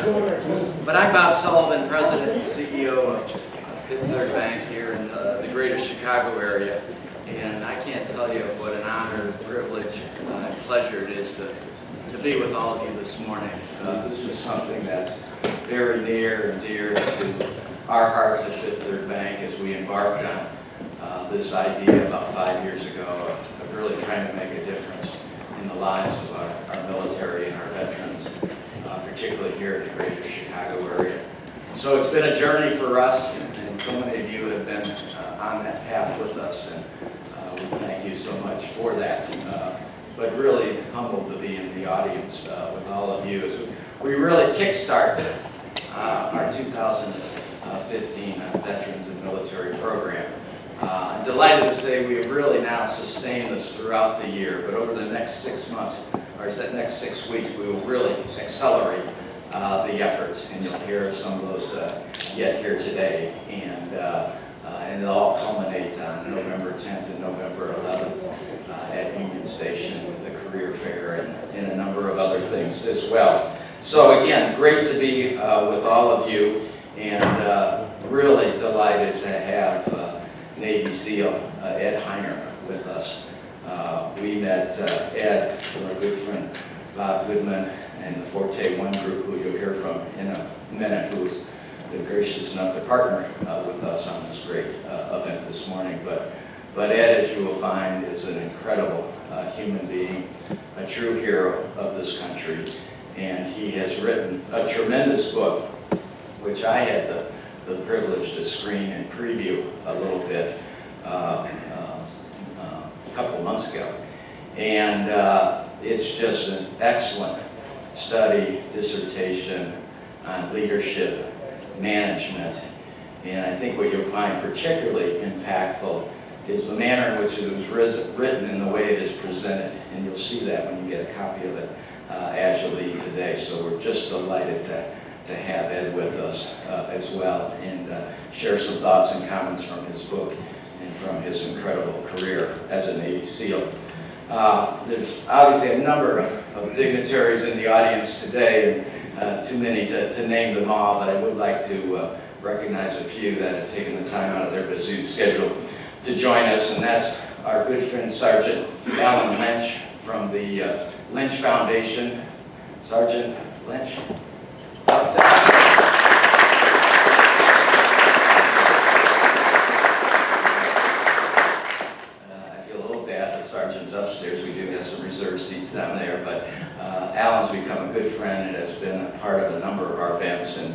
But I'm Bob Sullivan, President and CEO of Fifth Third Bank here in the greater Chicago area. And I can't tell you what an honor, privilege, and pleasure it is to be with all of you this morning. This is something that's very near and dear to our hearts at Fifth Third Bank as we embarked on this idea about 5 years ago of really trying to make a difference in the lives of our military and our veterans, particularly here in the greater Chicago area. So it's been a journey for us, and so many of you have been on that path with us, and we thank you so much for that. But really humbled to be in the audience with all of you as we really kickstart our 2015 Veterans and Military Program. I'm delighted to say we have really now sustained this throughout the year, but over the next 6 months, or is that next 6 weeks, we will really accelerate the efforts, and you'll hear some of those yet here today. And it all culminates on November 10th and November 11th at Union Station with the career fair and a number of other things as well. So again, great to be with all of you, and really delighted to have Navy SEAL Ed Hiner with us. We met Ed from our good friend Bob Goodman and the FortéONE group, who you'll hear from in a minute, who's been gracious enough to partner with us on this great event this morning. But Ed, as you will find, is an incredible human being, a true hero of this country, and he has written a tremendous book, which I had the privilege to screen and preview a little bit a couple months ago. And it's just an excellent study, dissertation on leadership, management, and I think what you'll find particularly impactful is the manner in which it was written and the way it is presented, and you'll see that when you get a copy of it as you leave today. So we're just delighted to have Ed with us as well, and share some thoughts and comments from his book and from his incredible career as a Navy SEAL. There's obviously a number of dignitaries in the audience today, and too many to name them all, but I would like to recognize a few that have taken the time out of their busy schedule to join us, and that's our good friend Sergeant Alan Lynch from the Lynch Foundation. Sergeant Lynch. Upstairs. We do have some reserved seats down there, but Alan's become a good friend and has been a part of a number of our events and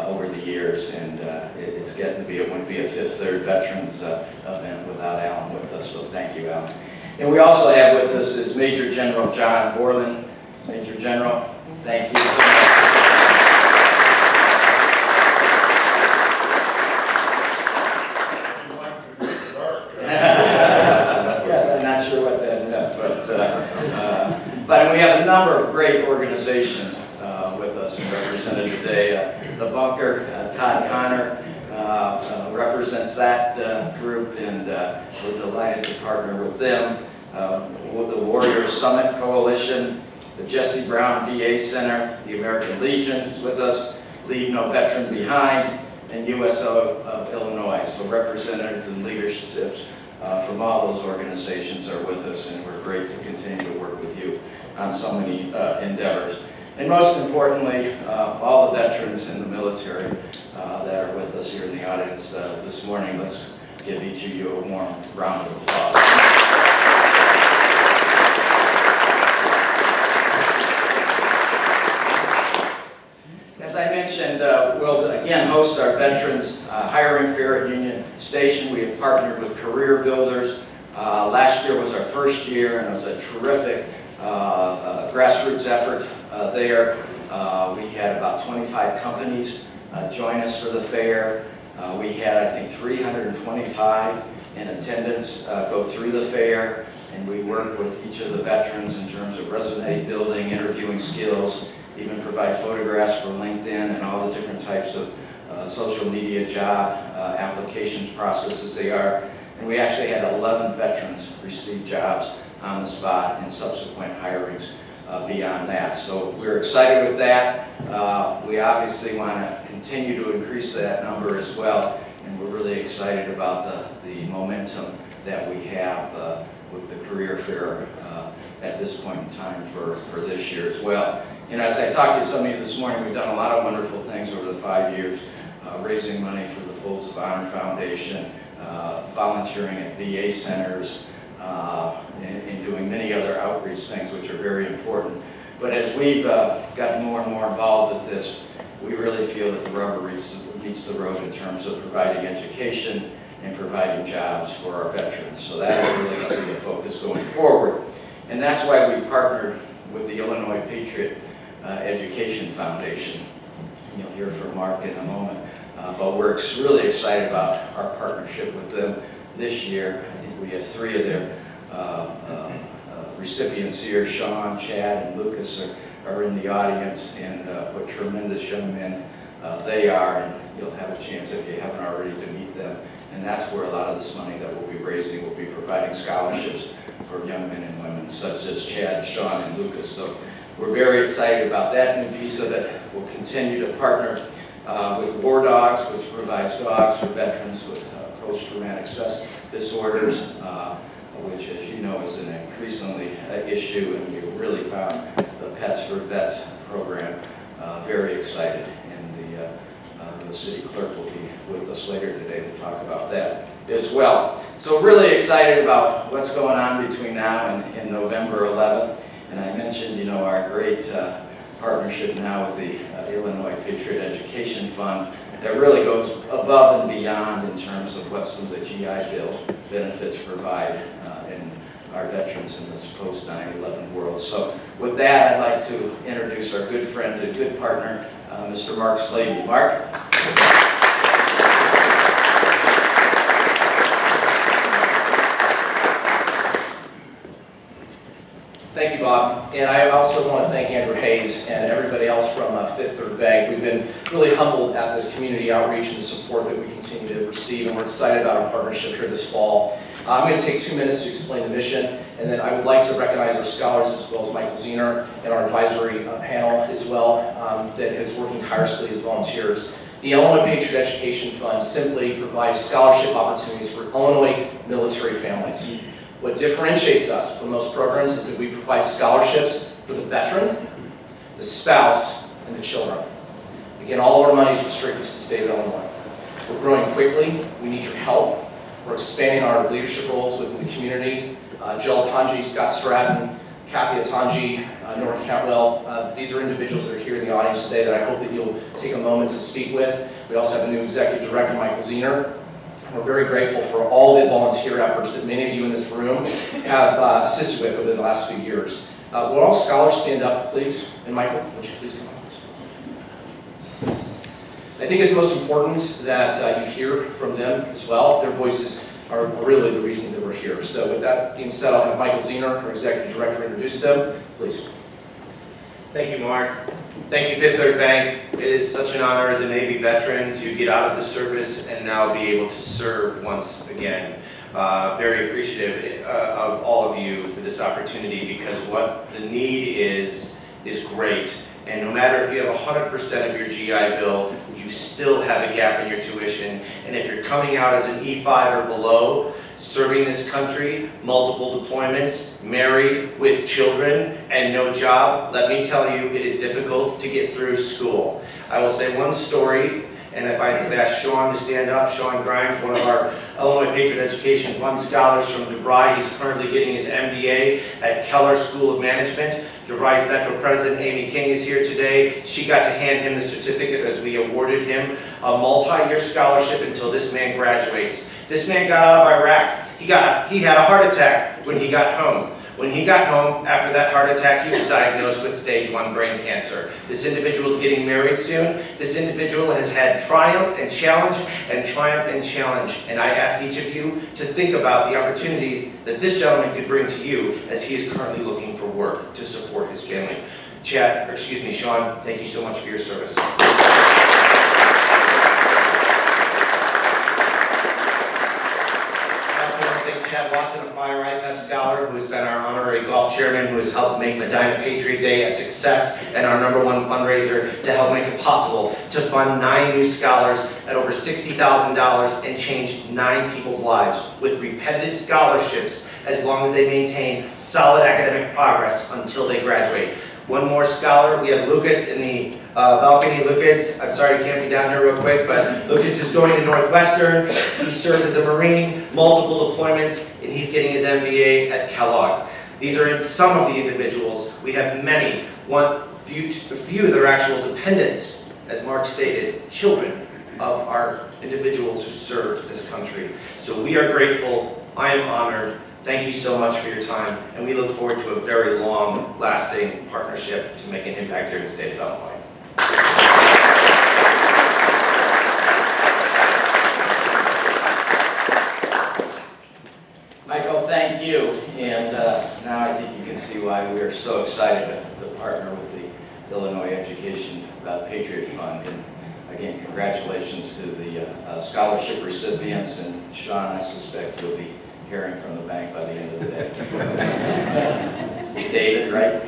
over the years, and it's getting to be, it wouldn't be a Fifth Third Veterans event without Alan with us, so thank you, Alan. And we also have with us is Major General John Borland. Major General, thank you so much. But we have a number of great organizations with us and represented today. The Bunker, Todd Connor, represents that group, and we're delighted to partner with them. With the Warrior Summit Coalition, the Jesse Brown VA Center, the American Legion is with us, Leave No Veteran Behind, and USO of Illinois. So representatives and leaderships from all those organizations are with us, and we're great to continue to work with you on so many endeavors. And most importantly, all the veterans in the military that are with us here in the audience this morning. Let's give each of you a warm round of applause. As I mentioned, we'll again host our Veterans Hiring Fair at Union Station. We have partnered with Career Builders. Last year was our first year, and it was a terrific grassroots effort there. We had about 25 companies join us for the fair. We had, I think, 325 in attendance go through the fair, and we worked with each of the veterans in terms of resume building, interviewing skills, even provide photographs for LinkedIn and all the different types of social media job applications processes they are. And we actually had 11 veterans receive jobs on the spot in subsequent hirings beyond that. So we're excited with that. We obviously want to continue to increase that number as well, and we're really excited about the momentum that we have with the career fair at this point in time for this year as well. You know, as I talked to some of you this morning, we've done a lot of wonderful things over the 5 years, raising money for the Folds of Honor Foundation, volunteering at VA centers, and doing many other outreach things which are very important. But as we've gotten more and more involved with this, we really feel that the rubber meets the road in terms of providing education and providing jobs for our veterans. So that is really going to be the focus going forward. And that's why we partnered with the Illinois Patriot Education Foundation. You'll hear from Mark in a moment. But we're really excited about our partnership with them this year. I think we have 3 of their recipients here. Sean, Chad, and Lucas are in the audience, and what tremendous young men they are, and you'll have a chance, if you haven't already, to meet them. And that's where a lot of this money that we'll be raising will be providing scholarships for young men and women such as Chad, Sean, and Lucas. So we're very excited about that new piece of it. We'll continue to partner with War Dogs, which provides dogs for veterans with post-traumatic stress disorders, which, as you know, is an increasingly issue, and we really found the Pets for Vets program very excited. And the city clerk will be with us later today to talk about that as well. So really excited about what's going on between now and November 11th. And I mentioned, you know, our great partnership now with the Illinois Patriot Education Fund that really goes above and beyond in terms of what some of the GI Bill benefits provide in our veterans in this post 9/11 world. So with that, I'd like to introduce our good friend and good partner, Mr. Mark Slavey. Mark? Thank you, Bob. And I also want to thank Andrew Hayes and everybody else from Fifth Third Bank. We've been really humbled at the community outreach and support that we continue to receive, and we're excited about our partnership here this fall. I'm going to take 2 minutes to explain the mission, and then I would like to recognize our scholars as well as Michael Zener and our advisory panel as well that is working tirelessly as volunteers. The Illinois Patriot Education Fund simply provides scholarship opportunities for Illinois military families. What differentiates us from most programs is that we provide scholarships for the veteran, the spouse, and the children. Again, all of our money is restricted to the state of Illinois. We're growing quickly. We need your help. We're expanding our leadership roles within the community. Jill Atanji, Scott Stratton, Kathy Atanji, Nora Cantwell. These are individuals that are here in the audience today that I hope that you'll take a moment to speak with. We also have a new executive director, Michael Zener. We're very grateful for all the volunteer efforts that many of you in this room have assisted with over the last few years. Will all scholars stand up, please? And Michael, would you please come up? I think it's most important that you hear from them as well. Their voices are really the reason that we're here. So with that being said, I'll have Michael Zener, our Executive Director, introduce them. Please. Thank you, Mark. Thank you, Fifth Third Bank. It is such an honor as a Navy veteran to get out of the service and now be able to serve once again. Very appreciative of all of you for this opportunity, because what the need is great. And no matter if you have 100% of your GI Bill, you still have a gap in your tuition. And if you're coming out as an E5 or below, serving this country, multiple deployments, married with children, and no job, let me tell you, it is difficult to get through school. I will say one story, and if I could ask Sean to stand up. Sean Grimes, one of our Illinois Patriot Education Fund scholars from DeVry. He's currently getting his MBA at Keller School of Management. DeVry's Metro President, Amy King, is here today. She got to hand him the certificate as we awarded him a multi-year scholarship until this man graduates. This man got out of Iraq. He had a heart attack when he got home. When he got home, after that heart attack, he was diagnosed with stage 1 brain cancer. This individual is getting married soon. This individual has had triumph and challenge and triumph and challenge. And I ask each of you to think about the opportunities that this gentleman could bring to you as he is currently looking for work to support his family. Sean, thank you so much for your service. Chad Watson Watson, a fire IPF scholar who has been our honorary golf chairman, who has helped make Medina Patriot Day a success and our #1 fundraiser to help make it possible to fund 9 new scholars at over $60,000 and change 9 people's lives with repetitive scholarships as long as they maintain solid academic progress until they graduate. One more scholar, we have Lucas in the balcony. Lucas, I'm sorry you can't be down here real quick, but Lucas is going to Northwestern. He served as a Marine, multiple deployments, and he's getting his MBA at Kellogg. These are some of the individuals. We have many. A few that are actual dependents, as Mark stated, children of our individuals who served this country. So we are grateful. I am honored. Thank you so much for your time, and we look forward to a very long-lasting partnership to make an impact here in the state of Illinois. Michael, thank you. And now I think you can see why we are so excited to partner with the Illinois Education Patriot Fund. And again, congratulations to the scholarship recipients. And Sean, I suspect you'll be hearing from the bank by the end of the day. David, right?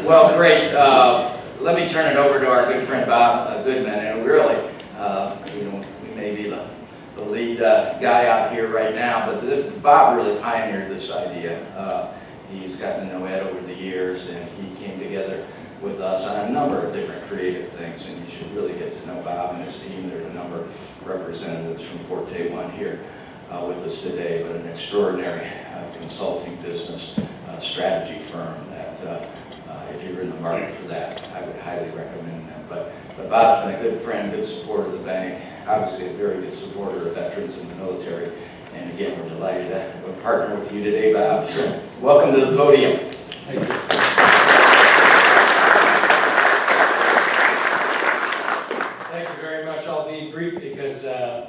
Well, great. Let me turn it over to our good friend Bob Goodman. And really, we may be the lead guy out here right now, but Bob really pioneered this idea. He's gotten to know Ed over the years, and he came together with us on a number of different creative things, and you should really get to know Bob and his team. There are a number of representatives from FortéONE here with us today, but an extraordinary consulting business strategy firm that if you're in the market for that, I would highly recommend them. But Bob's been a good friend, good supporter of the bank, obviously a very good supporter of veterans in the military, and again, we're delighted to partner with you today, Bob. So, welcome to the podium. Thank you. Thank you very much. I'll be brief because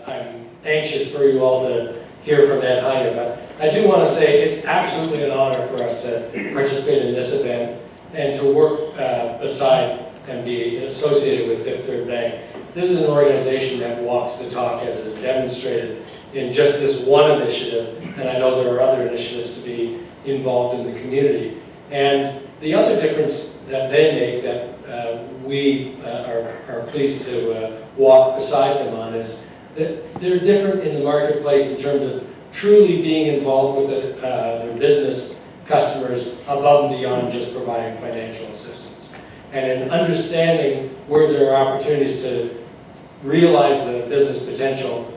I'm anxious for you all to hear from Ed Hiner. But I do want to say it's absolutely an honor for us to participate in this event and to work beside and be associated with Fifth Third Bank. This is an organization that walks the talk, as is demonstrated in just this one initiative, and I know there are other initiatives to be involved in the community. And the other difference that they make that we are pleased to walk beside them on is that they're different in the marketplace in terms of truly being involved with their business customers above and beyond just providing financial assistance. And in understanding where there are opportunities to realize the business potential,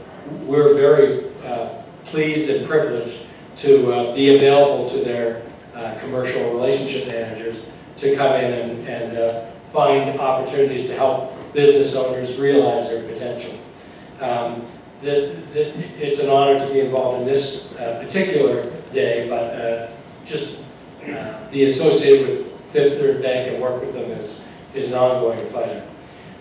we're very pleased and privileged to be available to their commercial relationship managers to come in and find opportunities to help business owners realize their potential. It's an honor to be involved in this particular day, but just be associated with Fifth Third Bank and work with them is an ongoing pleasure.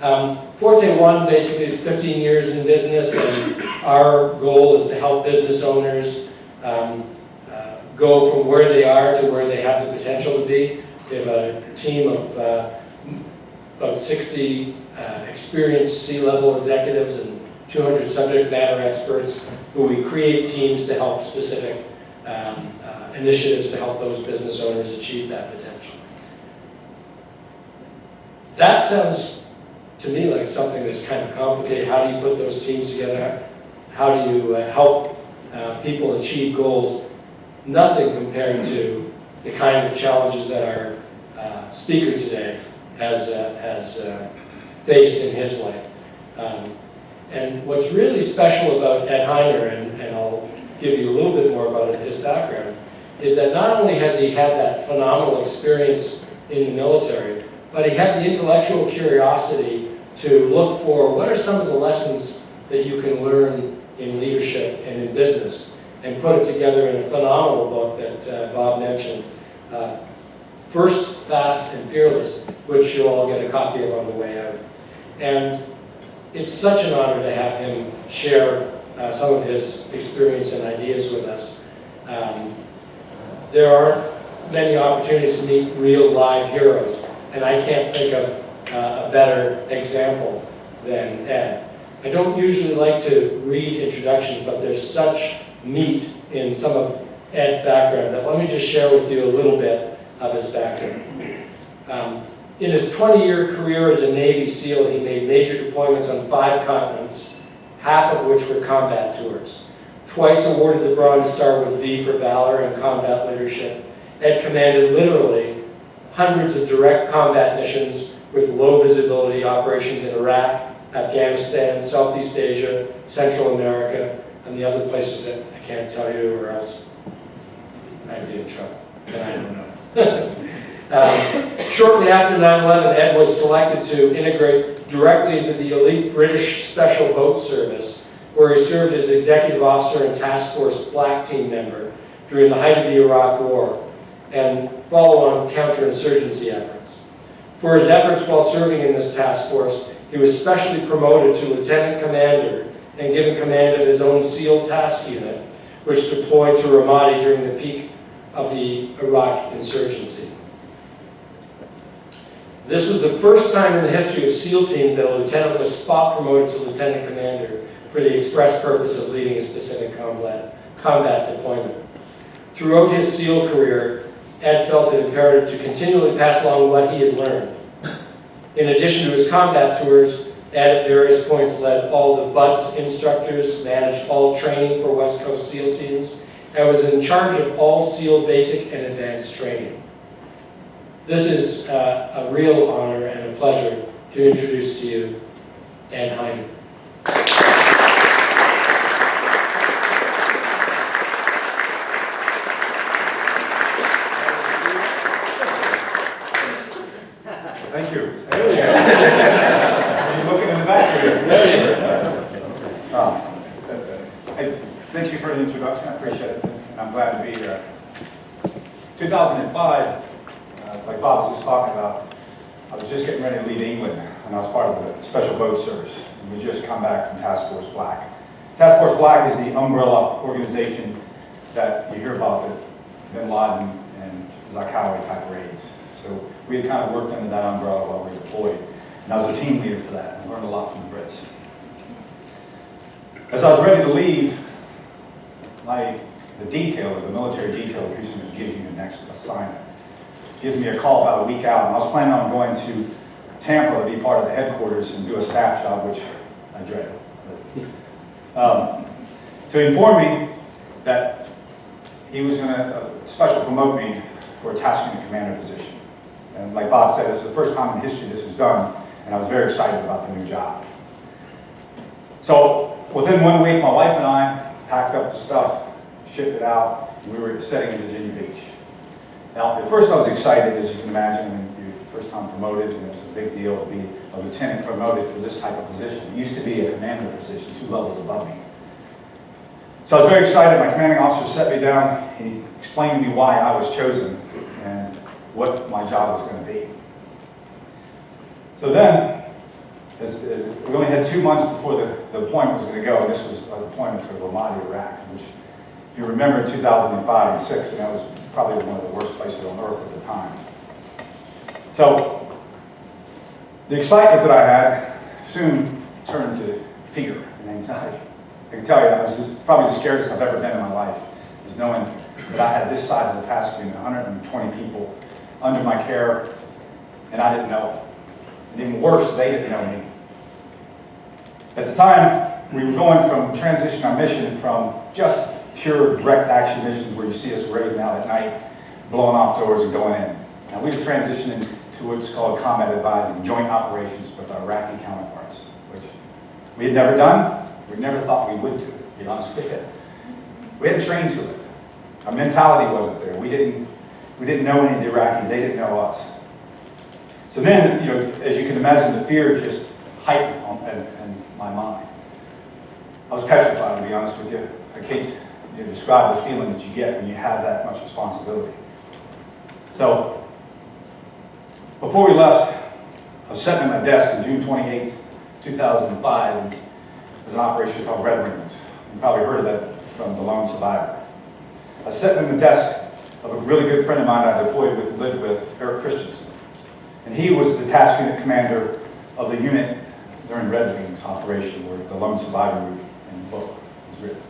FortéONE basically is 15 years in business, and our goal is to help business owners go from where they are to where they have the potential to be. We have a team of about 60 experienced C-level executives and 200 subject matter experts who we create teams to help specific initiatives to help those business owners achieve that potential. That sounds to me like something that's kind of complicated. How do you put those teams together? How do you help people achieve goals? Nothing compared to the kind of challenges that our speaker today has faced in his life. And what's really special about Ed Hiner, and I'll give you a little bit more about his background, is that not only has he had that phenomenal experience in the military, but he had the intellectual curiosity to look for what are some of the lessons that you can learn in leadership and in business, and put it together in a phenomenal book that Bob mentioned, First, Fast, and Fearless, which you'll all get a copy of on the way out. And it's such an honor to have him share some of his experience and ideas with us. There aren't many opportunities to meet real live heroes, and I can't think of a better example than Ed. I don't usually like to read introductions, but there's such meat in some of Ed's background, but let me just share with you a little bit of his background. In his 20-year career as a Navy SEAL, he made major deployments on 5 continents, half of which were combat tours. Twice awarded the Bronze Star with V for valor and combat leadership, Ed commanded literally hundreds of direct combat missions with low visibility operations in Iraq, Afghanistan, Southeast Asia, Central America, and the other places that I can't tell you, or else I'd be in trouble, and I don't know. Shortly after 9/11, Ed was selected to integrate directly into the elite British Special Boat Service, where he served as Executive Officer and Task Force Black Team member during the height of the Iraq War, and follow-on counterinsurgency efforts. For his efforts while serving in this task force, he was specially promoted to Lieutenant Commander and given command of his own SEAL task unit, which deployed to Ramadi during the peak of the Iraq insurgency. This was the first time in the history of SEAL teams that a lieutenant was spot promoted to Lieutenant Commander for the express purpose of leading a specific combat deployment. Throughout his SEAL career, Ed felt it imperative to continually pass along what he had learned. In addition to his combat tours, Ed at various points led all the BUDS instructors, managed all training for West Coast SEAL teams, and was in charge of all SEAL basic and advanced training. This is a real honor and a pleasure to introduce to you Ed Hiner. Thank you. There we go. Are you looking in the back here? Thank you for the introduction. I appreciate it, and I'm glad to be here. 2005, like Bob was just talking about, I was just getting ready to leave England, and I was part of the Special Boat Service. And we just come back from Task Force Black. Task Force Black is the umbrella organization that you hear about, the Bin Laden and Zarqawi type raids. So we had kind of worked under that umbrella while we were deployed. And I was a team leader for that, and learned a lot from the Brits. As I was ready to leave, the detail, the military detail, who gives you your next assignment, gives me a call about a week out, and I was planning on going to Tampa to be part of the headquarters and do a staff job, which I dreaded. To inform me that he was going to special promote me for a task unit commander position. And like Bob said, it's the first time in history this was done, and I was very excited about the new job. So within 1 week, my wife and I packed up the stuff, shipped it out, and we were setting in Virginia Beach. Now, at first I was excited, as you can imagine. I mean, you're first time promoted, and it was a big deal to be a lieutenant promoted for this type of position. It used to be a commander position, 2 levels above me. So I was very excited. My commanding officer set me down. He explained to me why I was chosen and what my job was going to be. So then, we only had 2 months before the deployment was going to go, and this was a deployment to Ramadi, Iraq, which, if you remember, in 2005 and 6, and that was probably one of the worst places on earth at the time. So, the excitement that I had soon turned to fear and anxiety. I can tell you, I was probably the scariest I've ever been in my life, is knowing that I had this size of a task unit, 120 people under my care, and I didn't know. And even worse, they didn't know me. At the time, we were going from transition our mission from just pure direct action missions where you see us raiding out at night, blowing off doors and going in. Now we were transitioning to what's called combat advising, joint operations with our Iraqi counterparts, which we had never done, we never thought we would do, to be honest with you. We hadn't trained to it. Our mentality wasn't there. We didn't know any of the Iraqis, they didn't know us. So then, you know, as you can imagine, the fear just heightened in my mind. I was petrified, to be honest with you. I can't describe the feeling that you get when you have that much responsibility. So, before we left, I was sitting at my desk on June 28, 2005, and there's an operation called Red Wings. You probably heard of that from the Lone Survivor. I was sitting at the desk of a really good friend of mine I deployed with, lived with, Eric Christensen. And he was the task unit commander of the unit during Red Wings operation, where the Lone Survivor route in the book was written.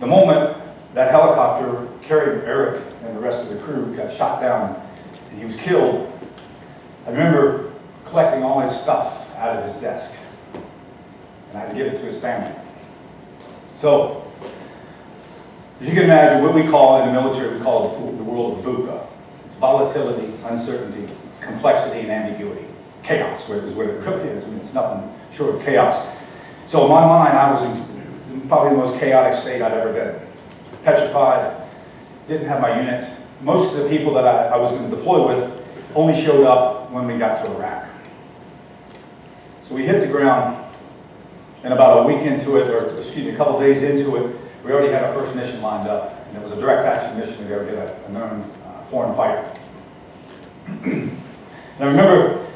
The moment that helicopter carrying Eric and the rest of the crew got shot down and he was killed, I remember collecting all his stuff out of his desk. And I had to give it to his family. So, as you can imagine, what we call in the military, we call the world of VUCA. It's volatility, uncertainty, complexity, and ambiguity. Chaos is what it really is. I mean, it's nothing short of chaos. So in my mind, I was in probably the most chaotic state I'd ever been. Petrified, didn't have my unit. Most of the people that I was going to deploy with only showed up when we got to Iraq. So we hit the ground, and about a week into it, or excuse me, a couple days into it, we already had our first mission lined up, and it was a direct action mission to go get a known foreign fighter. And I remember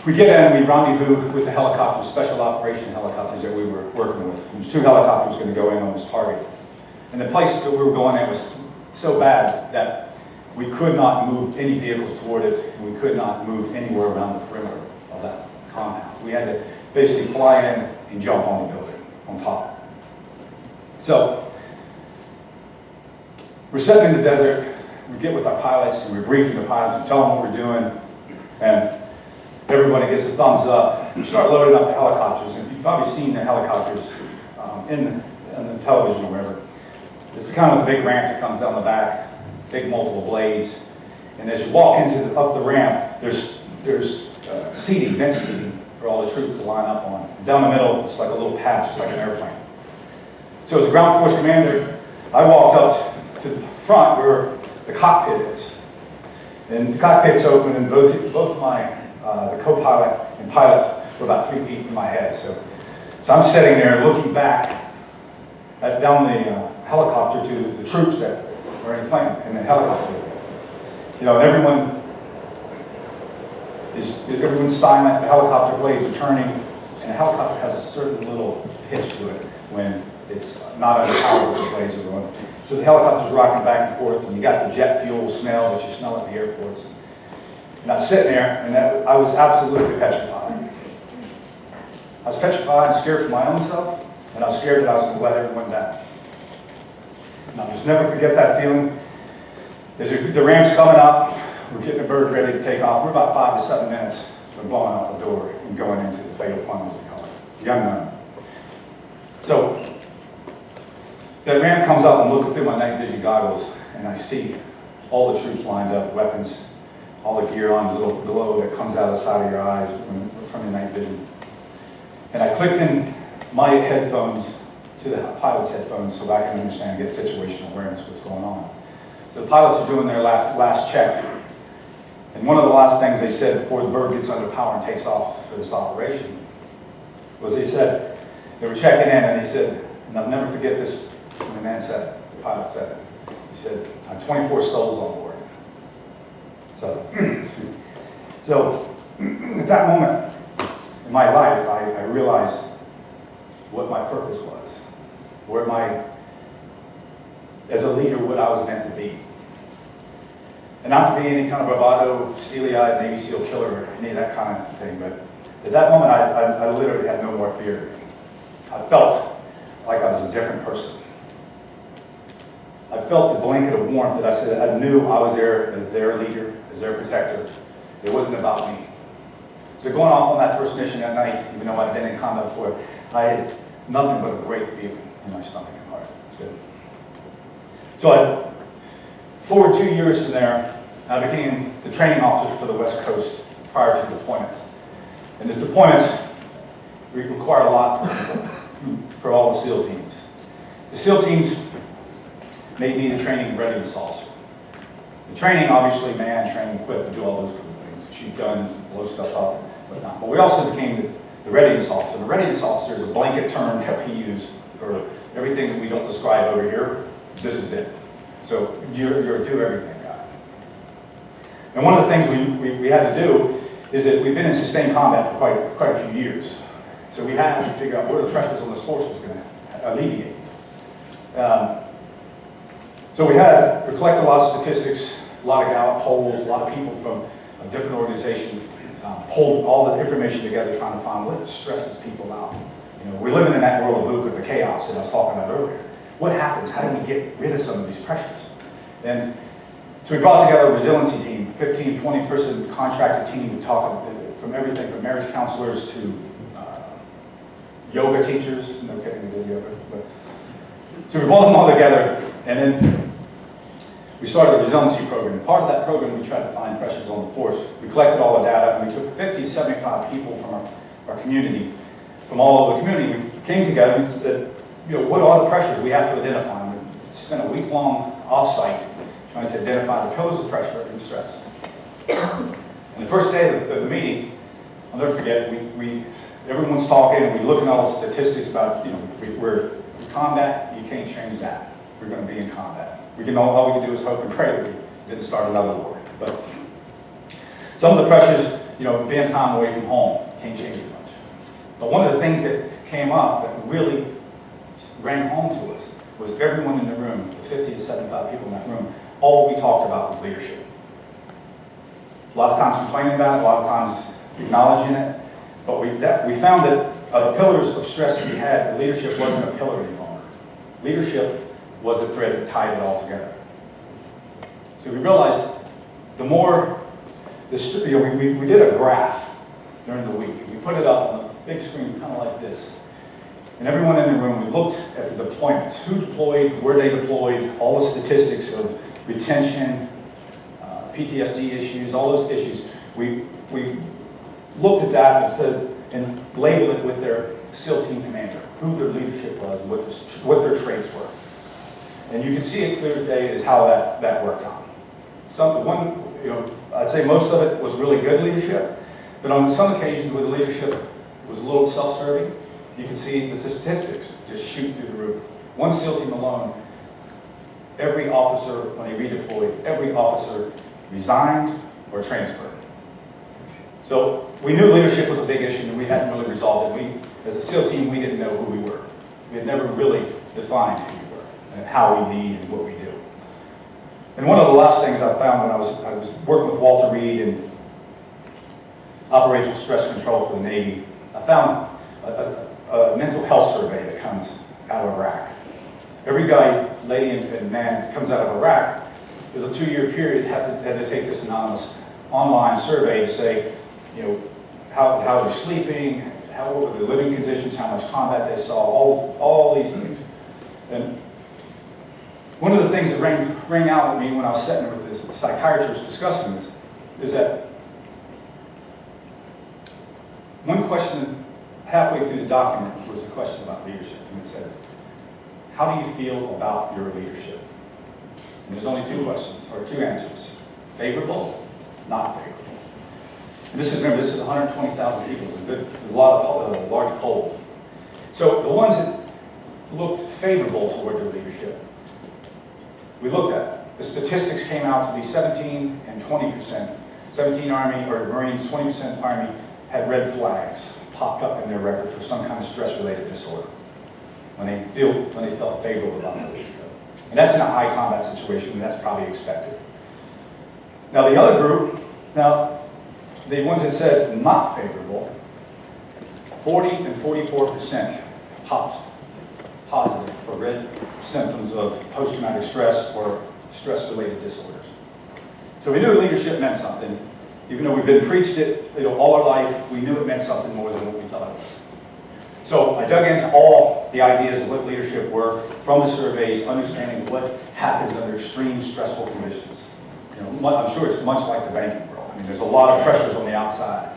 we get in, we rendezvous with the helicopters, special operation helicopters that we were working with. There was 2 helicopters going to go in on this target. And the place that we were going at was so bad that we could not move any vehicles toward it, and we could not move anywhere around the perimeter of that compound. We had to basically fly in and jump on the building, on top. So, we're sitting in the desert, we get with our pilots, and we're briefing the pilots, we tell them what we're doing, and everybody gets a thumbs up. We start loading up the helicopters, and you've probably seen the helicopters in the television or wherever. This is kind of the big ramp that comes down the back, big multiple blades, and as you walk up the ramp, there's seating, bench seating for all the troops to line up on. And down the middle, it's like a little patch, it's like an airplane. So as a ground force commander, I walked up to the front where the cockpit is. And the cockpit's open, and both my the co-pilot and pilot were about 3 feet from my head. So I'm sitting there looking back down the helicopter to the troops that were in the plane, in the helicopter. You know, and everyone's silent, the helicopter blades are turning, and the helicopter has a certain little pitch to it when it's not under power, the blades are going. So the helicopter's rocking back and forth, and you got the jet fuel smell that you smell at the airports. And I was sitting there, and I was absolutely petrified. I was petrified and scared for my own self, and I was scared that I was going to let everyone down. And I'll just never forget that feeling. As the ramp's coming up, we're getting the bird ready to take off. We're about 5 to 7 minutes from blowing off the door and going into the fatal funnel, as we call it, the unknown. So that ramp comes up, and looking through my night vision goggles, and I see all the troops lined up, weapons, all the gear on, the little glow that comes out of the side of your eyes from your night vision. And I clicked in my headphones to the pilot's headphones so I can understand and get situational awareness of what's going on. So the pilots are doing their last check. And one of the last things they said before the bird gets under power and takes off for this operation was they said, they were checking in, and they said, and I'll never forget this, when the man said it, the pilot said it, he said, I have 24 souls on board. So at that moment in my life, I realized what my purpose was, as a leader, what I was meant to be. And not to be any kind of bravado, steely-eyed Navy SEAL killer or any of that kind of thing, but at that moment, I literally had no more fear. I felt like I was a different person. I felt the blanket of warmth that I said, I knew I was there as their leader, as their protector. It wasn't about me. So going off on that first mission that night, even though I'd been in combat before, I had nothing but a great feeling in my stomach and heart. It was good. So forward 2 years from there, I became the training officer for the West Coast prior to deployments. And the deployments require a lot for all the SEAL teams. The SEAL teams made me the training and readiness officer. The training, obviously, man, train, equip, and do all those cool things, shoot guns, blow stuff up, whatnot. But we also became the readiness officer. The readiness officer is a blanket term that we use for everything that we don't describe over here. This is it. So you're a do everything guy. And one of the things we had to do is that we've been in sustained combat for quite a few years. So we had to figure out where the pressures on this force was going to alleviate. So we collect a lot of statistics, a lot of Gallup polls, a lot of people from a different organization pulled all the information together trying to find what stresses people out You know, we're living in that world of VUCA, the chaos that I was talking about earlier. What happens? How do we get rid of some of these pressures? And so we brought together a resiliency team, 15, 20-person contracted team to talk from everything from marriage counselors to yoga teachers. No kidding, we did yoga. But, so we brought them all together, and then we started a resiliency program. Part of that program, we tried to find pressures on the force. We collected all the data, and we took 50, 75 people from our community, from all over the community. We came together and said, you know, what are the pressures we have to identify? We spent a week-long offsite trying to identify the pillars of pressure and stress. And the first day of the meeting, I'll never forget, everyone's talking, and we look at all the statistics about, you know, we're in combat, you can't change that. We're going to be in combat. All we can do is hope and pray that we didn't start another war. But some of the pressures, you know, being time away from home, can't change it much. But one of the things that came up that really rang home to us was everyone in the room, the 50 to 75 people in that room, all we talked about was leadership. A lot of times complaining about it, a lot of times acknowledging it, but we found that the pillars of stress that we had, the leadership wasn't a pillar any longer. Leadership was the thread that tied it all together. So we realized the more, we did a graph during the week. We put it up on the big screen kind of like this. And everyone in the room, we looked at the deployments, who deployed, where they deployed, all the statistics of retention, PTSD issues, all those issues. We looked at that and said, and labeled it with their SEAL team commander, who their leadership was, what their traits were. And you can see it clear as day is how that worked out. I'd say most of it was really good leadership, but on some occasions where the leadership was a little self-serving, you can see the statistics just shoot through the roof. One SEAL team alone, every officer, when they redeployed, every officer resigned or transferred. So we knew leadership was a big issue and we hadn't really resolved it. As a SEAL team, we didn't know who we were. We had never really defined who we were and how we lead and what we do. And one of the last things I found when I was working with Walter Reed in operational stress control for the Navy, I found a mental health survey that comes out of Iraq. Every guy, lady, and man that comes out of Iraq, for the 2-year period, had to take this anonymous online survey to say, you know, how they're sleeping, what were their living conditions, how much combat they saw, all these things. And one of the things that rang out at me when I was sitting with this psychiatrist discussing this is that one question halfway through the document was a question about leadership, and it said, how do you feel about your leadership? And there's only 2 questions, or 2 answers. Favorable, not favorable. And this is 120,000 people. It's a large poll. So the ones that looked favorable toward their leadership, we looked at. The statistics came out to be 17 and 20%. 17 Army or Marines, 20% Army had red flags popped up in their record for some kind of stress-related disorder when they felt favorable about their leadership. And that's in a high combat situation, and that's probably expected. Now the other group, the ones that said not favorable, 40 and 44% popped positive for red symptoms of post-traumatic stress or stress-related disorders. So we knew leadership meant something. Even though we've been preached it all our life, we knew it meant something more than what we thought it was. So I dug into all the ideas of what leadership were from the surveys, understanding what happens under extreme stressful conditions. I'm sure it's much like the banking world. I mean, there's a lot of pressures on the outside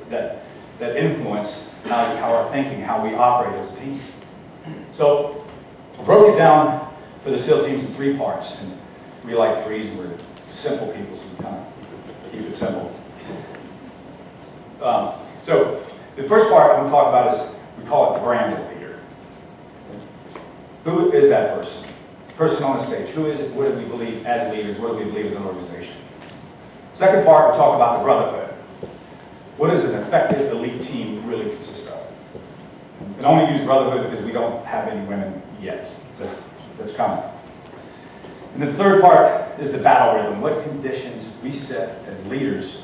that influence how our thinking, how we operate as a team. So I broke it down for the SEAL teams in 3 parts, and we like 3s, and we're simple people, so we kind of keep it simple. So the first part I'm going to talk about is, we call it the brand of leader. Who is that person? Person on the stage. Who is it? What do we believe as leaders? What do we believe as an organization? Second part, we talk about the brotherhood. What does an effective elite team really consist of? And I only use brotherhood because we don't have any women yet. So that's coming. And the third part is the battle rhythm. What conditions we set as leaders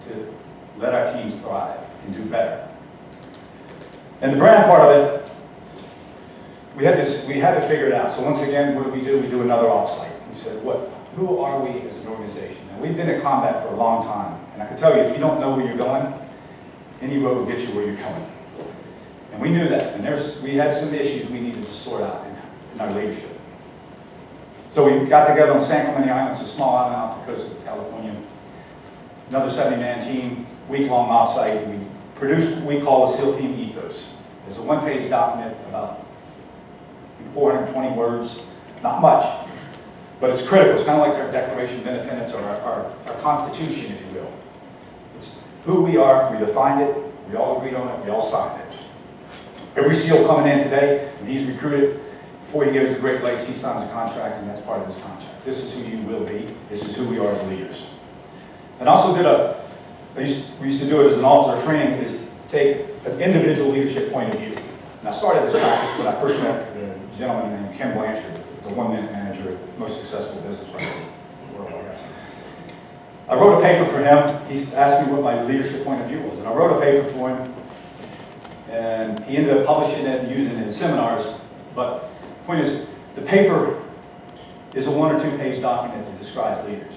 to let our teams thrive and do better. And the brand part of it, we had to figure it out. So once again, what do? We do another offsite. We said, who are we as an organization? Now, we've been in combat for a long time, and I can tell you, if you don't know where you're going, any road will get you where you're going. And we knew that, and we had some issues we needed to sort out in our leadership. So we got together on San Clemente Island, it's a small island off the coast of California. Another 70-man team, week-long offsite. We produced what we call the SEAL Team Ethos. There's a one-page document about 420 words, not much, but it's critical. It's kind of like our Declaration of Independence or our Constitution, if you will. It's who we are, we defined it, we all agreed on it, we all signed it. Every SEAL coming in today, and he's recruited, before he goes to Great Lakes, he signs a contract, and that's part of his contract. This is who you will be. This is who we are as leaders. And also we used to do it as an officer training, is take an individual leadership point of view. And I started this practice when I first met a gentleman named Ken Blanchard, the one-minute manager, most successful business right in the world, I guess. I wrote a paper for him. He asked me what my leadership point of view was, and I wrote a paper for him, and he ended up publishing it and using it in seminars. But the point is, the paper is a 1 or 2 page document that describes leaders.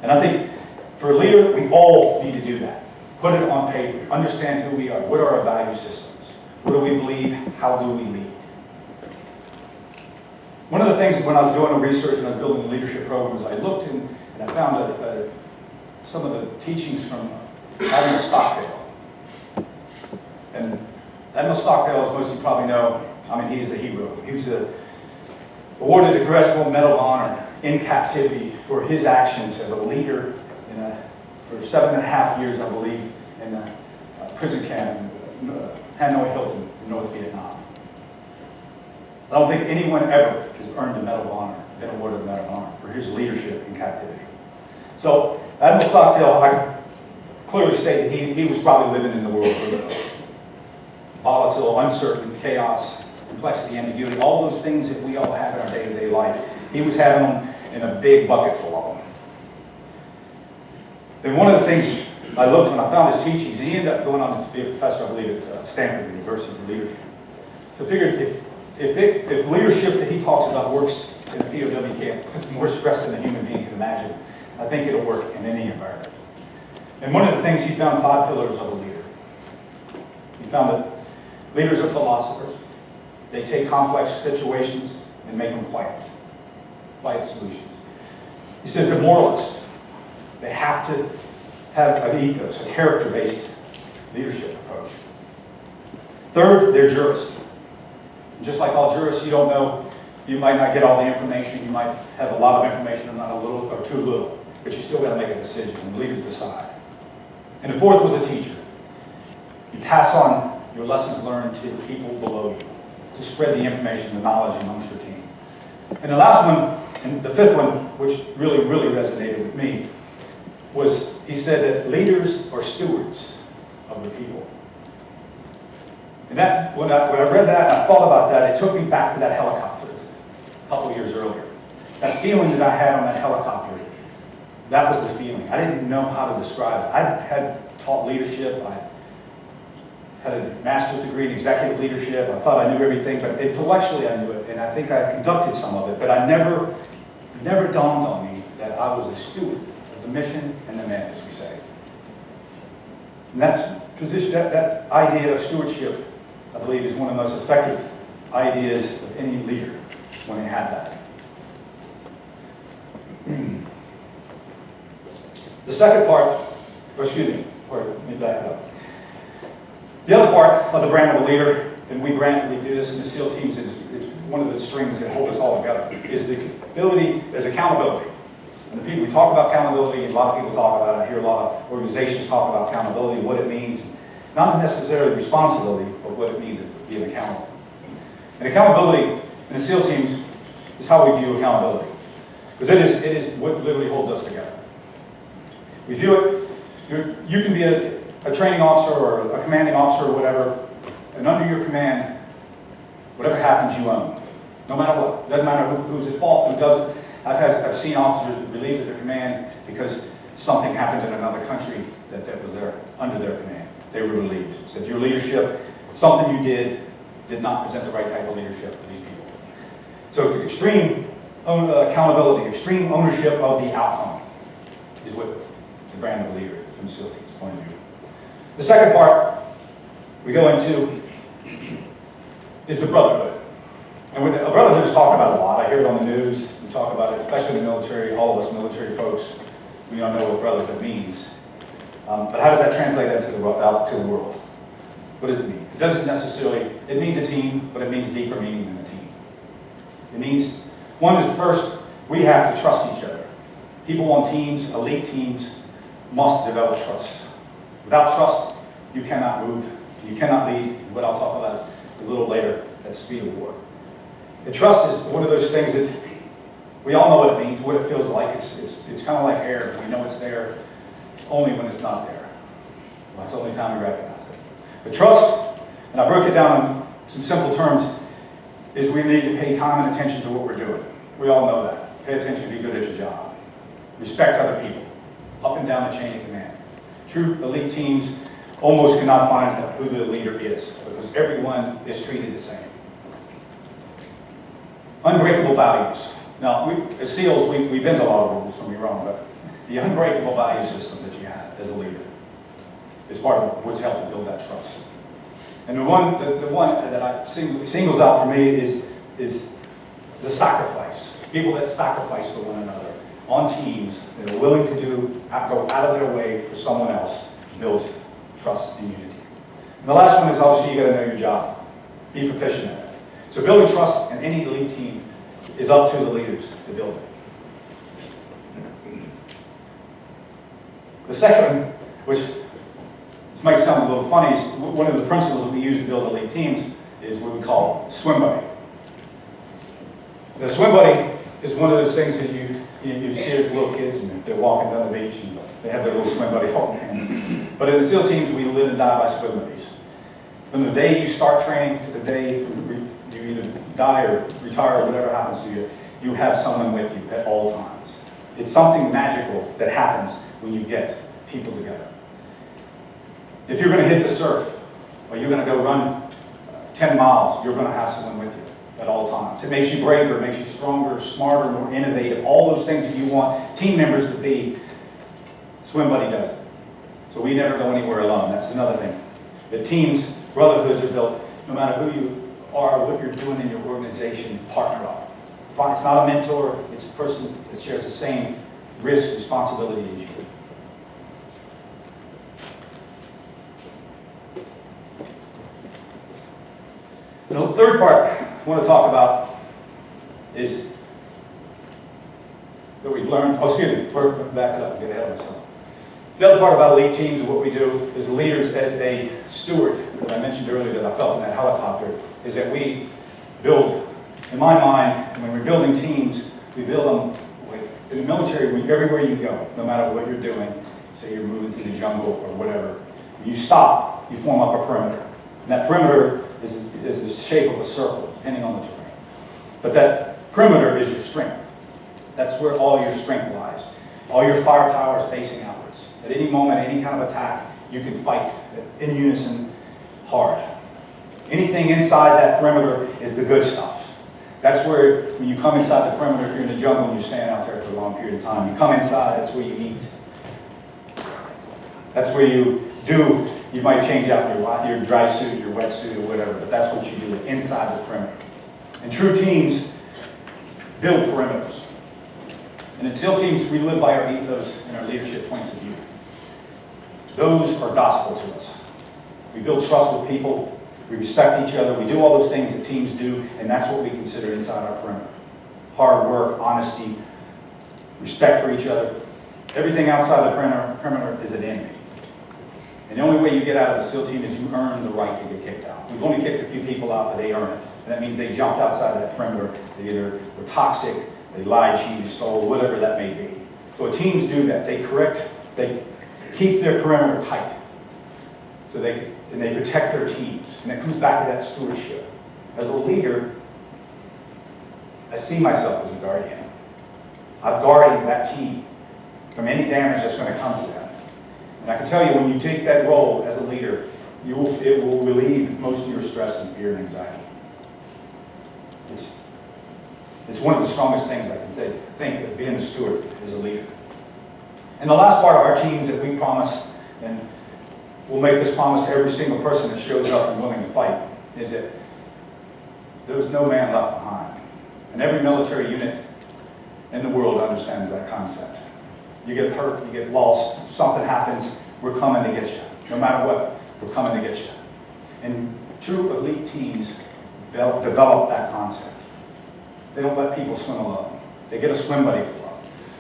And I think for a leader, we all need to do that. Put it on paper, understand who we are, what are our value systems, what do we believe, how do we lead. One of the things when I was doing the research and I was building the leadership programs, I looked and I found some of the teachings from Admiral Stockdale. And Admiral Stockdale, as most of you probably know, he is a hero. He was awarded the Congressional Medal of Honor in captivity for his actions as a leader for 7.5 years, I believe, in a prison camp in Hanoi Hilton, in North Vietnam. I don't think anyone ever has earned a Medal of Honor, been awarded a Medal of Honor for his leadership in captivity. So Admiral Stockdale, I clearly stated he was probably living in the world of volatile, uncertain, chaos, complexity, ambiguity, all those things that we all have in our day-to-day life. He was having them in a big bucket full of them. And one of the things I looked when I found his teachings, and he ended up going on to be a professor, I believe, at Stanford University for leadership. So I figured if leadership that he talks about works in a POW camp, puts more stress than a human being can imagine, I think it'll work in any environment. And one of the things he found 5 pillars of a leader. He found that leaders are philosophers. They take complex situations and make them quiet solutions. He says they're moralists. They have to have an ethos, a character-based leadership approach. Third, they're jurists. And just like all jurists, you don't know, you might not get all the information, you might have a lot of information or not a little, or too little, but you still got to make a decision and leaders decide. And the fourth was a teacher. You pass on your lessons learned to the people below you, to spread the information, the knowledge amongst your team. And the last one, and the fifth one, which really, really resonated with me, was he said that leaders are stewards of the people. And that, when I read that and I thought about that, it took me back to that helicopter a couple of years earlier. That feeling that I had on that helicopter, that was the feeling. I didn't know how to describe it. I had taught leadership. I had a master's degree in executive leadership. I thought I knew everything, but intellectually I knew it, and I think I conducted some of it, but I never dawned on me that I was a steward of the mission and the man, as we say. And that position, that idea of stewardship, I believe, is one of the most effective ideas of any leader when they have that. The second part, let me back it up. The other part of the brand of a leader, and we do this in the SEAL teams, is one of the strings that hold us all together, is the ability, is accountability. And the people, we talk about accountability, and a lot of people talk about it. I hear a lot of organizations talk about accountability, what it means. Not necessarily responsibility, but what it means is being accountable. And accountability in the SEAL teams is how we view accountability. Because it is what literally holds us together. We view it, you can be a training officer or a commanding officer or whatever, and under your command, whatever happens, you own. No matter what. Doesn't matter who's at fault, who doesn't. I've seen officers relieved of their command because something happened in another country that was under their command. They were relieved. Said your leadership something you did not present the right type of leadership for these people. So extreme accountability, extreme ownership of the outcome is what the brand of a leader is from the SEAL team's point of view. The second part we go into is the brotherhood. And when a brotherhood is talked about a lot. I hear it on the news. We talk about it, especially in the military. All of us military folks, we don't know what brotherhood means. But how does that translate out to the world? What does it mean? It doesn't necessarily, it means a team, but it means deeper meaning than a team. It means, one is first, we have to trust each other. People on teams, elite teams, must develop trust. Without trust, you cannot move, you cannot lead, what I'll talk about a little later at the speed of war. The trust is one of those things that we all know what it means, what it feels like. It's kind of like air. We know it's there only when it's not there. Well, that's the only time we recognize it. But trust, and I broke it down in some simple terms, is we need to pay time and attention to what we're doing. We all know that. Pay attention to be good at your job. Respect other people, up and down the chain of command. True elite teams almost cannot find who the leader is because everyone is treated the same. Unbreakable values. Now, as SEALs, we bend a lot of rules, don't get me wrong, but the unbreakable value system that you have as a leader is part of what's helped to build that trust. And the one that I singles out for me is the sacrifice. People that sacrifice for one another on teams that are willing to go out of their way for someone else builds trust and unity. And the last one is obviously you got to know your job. Be proficient at it. So building trust in any elite team is up to the leaders to build it. The second, which this might sound a little funny, is one of the principles that we use to build elite teams is what we call swim buddy. The swim buddy is one of those things that you see as little kids and they're walking down the beach and they have their little swim buddy holding hand. But in the SEAL teams, we live and die by swim buddies. From the day you start training to the day you either die or retire or whatever happens to you, you have someone with you at all times. It's something magical that happens when you get people together. If you're going to hit the surf or you're going to go run 10 miles, you're going to have someone with you at all times. It makes you braver, it makes you stronger, smarter, more innovative, all those things that you want team members to be. Swim buddy does it. So we never go anywhere alone. That's another thing. The teams, brotherhoods are built, no matter who you are, what you're doing in your organization, partner up. It's not a mentor, it's a person that shares the same risk, responsibility as you. The third part I want to talk about is that we've learned, back it up, get ahead of myself. The other part about elite teams and what we do as leaders, as a steward, that I mentioned earlier that I felt in that helicopter, is that we build, in my mind, when we're building teams, we build them in the military, everywhere you go, no matter what you're doing, say you're moving through the jungle or whatever, when you stop, you form up a perimeter. And that perimeter is the shape of a circle, depending on the terrain. But that perimeter is your strength. That's where all your strength lies. All your firepower is facing outwards. At any moment, any kind of attack, you can fight in unison hard. Anything inside that perimeter is the good stuff. That's where, when you come inside the perimeter, if you're in the jungle and you stand out there for a long period of time, you come inside, that's where you eat. That's where you might change out your dry suit, your wet suit, or whatever, but that's what you do inside the perimeter. And true teams build perimeters. And in SEAL teams, we live by our ethos and our leadership points of view. Those are gospel to us. We build trust with people, we respect each other, we do all those things that teams do, and that's what we consider inside our perimeter. Hard work, honesty, respect for each other. Everything outside the perimeter is an enemy. And the only way you get out of the SEAL team is you earn the right to get kicked out. We've only kicked a few people out, but they earn it. And that means they jumped outside that perimeter. They either were toxic, they lied, cheated, stole, whatever that may be. So teams do that. They keep their perimeter tight. So they protect their teams. And it comes back to that stewardship. As a leader, I see myself as a guardian. I'm guarding that team from any damage that's going to come to them. And I can tell you, when you take that role as a leader, it will relieve most of your stress and fear and anxiety. It's one of the strongest things I can think of being a steward as a leader. And the last part of our teams that we promise, and we'll make this promise to every single person that shows up and willing to fight, is that there's no man left behind. And every military unit in the world understands that concept. You get hurt, you get lost, something happens, we're coming to get you. No matter what, we're coming to get you. And true elite teams develop that concept. They don't let people swim alone. They get a swim buddy for them.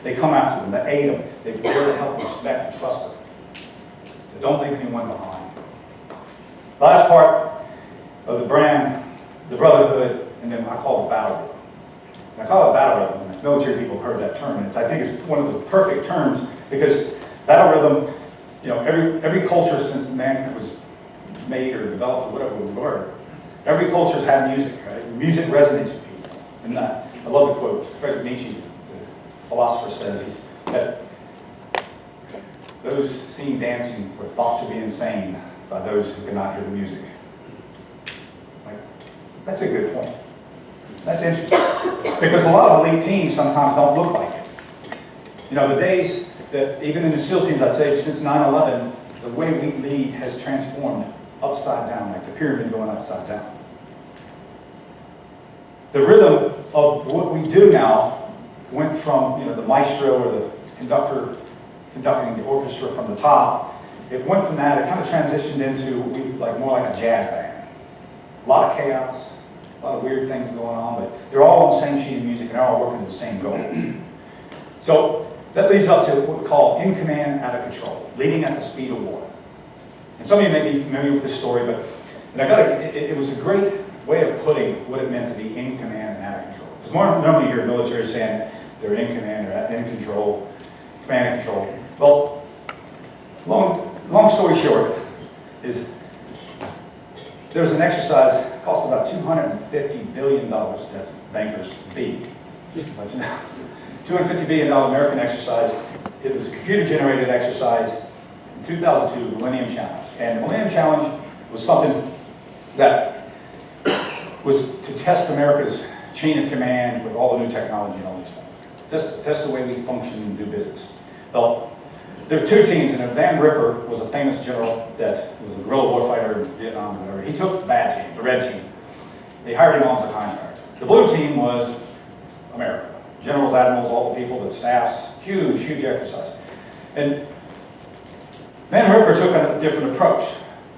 They come after them, they aid them, they dare to help, respect, and trust them. So don't leave anyone behind. The last part of the brand, the brotherhood, and then I call it battle rhythm. And I call it battle rhythm, and military people have heard that term, and I think it's one of the perfect terms because battle rhythm, you know, every culture since man was made or developed or whatever we were, every culture's had music, right? Music resonates with people. And I love the quote, Friedrich Nietzsche, the philosopher, says that those seen dancing were thought to be insane by those who could not hear the music. Like, that's a good point. That's interesting. Because a lot of elite teams sometimes don't look like it. You know, the days that, even in the SEAL teams, I'd say since 9/11, the way we lead has transformed upside down, like the pyramid going upside down. The rhythm of what we do now went from, you know, the maestro or the conductor conducting the orchestra from the top. It went from that, it kind of transitioned into more like a jazz band. A lot of chaos, a lot of weird things going on, but they're all on the same sheet of music and they're all working to the same goal. So that leads up to what we call in command, out of control, leading at the speed of war. And some of you may be familiar with this story, but it was a great way of putting what it meant to be in command and out of control. Because normally you hear military saying they're in command or in control, command and control. Well, long story short is there's an exercise, cost about $250 billion, that's bankers B, just to let you know. $250 billion American exercise. It was a computer-generated exercise in 2002, the Millennium Challenge. And the Millennium Challenge was something that was to test America's chain of command with all the new technology and all these things. Test the way we function and do business. Well, there's two teams, and Van Ripper was a famous general that was a guerrilla warfighter in Vietnam and whatever. He took the bad team, the red team. They hired him on as a contractor. The blue team was America. Generals, admirals, all the people, the staffs, huge, huge exercise. And Van Ripper took a different approach.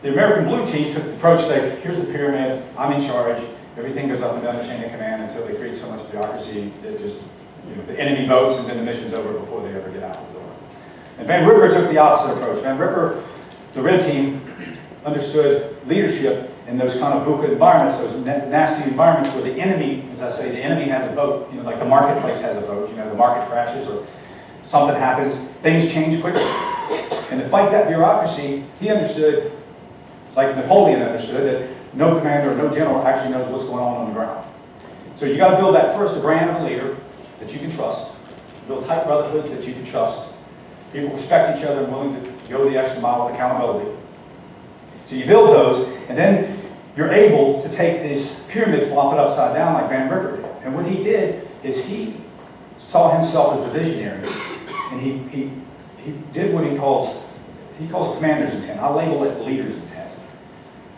The American blue team took the approach that here's the pyramid, I'm in charge, everything goes up and down the chain of command until they create so much bureaucracy that just, you know, the enemy votes and then the mission's over before they ever get out the door. And Van Ripper took the opposite approach. Van Ripper, the red team, understood leadership in those kind of VUCA environments, those nasty environments where the enemy, as I say, the enemy has a vote, you know, like the marketplace has a vote, you know, the market crashes or something happens, things change quickly. And to fight that bureaucracy, he understood, like Napoleon understood, that no commander or no general actually knows what's going on the ground. So you got to build that first, a brand of a leader that you can trust, build tight brotherhoods that you can trust, people respect each other and willing to go the extra mile with accountability. So you build those, and then you're able to take this pyramid, flop it upside down like Van Ripper did. And what he did is he saw himself as the visionary, and he did what he calls commander's intent. I label it leader's intent.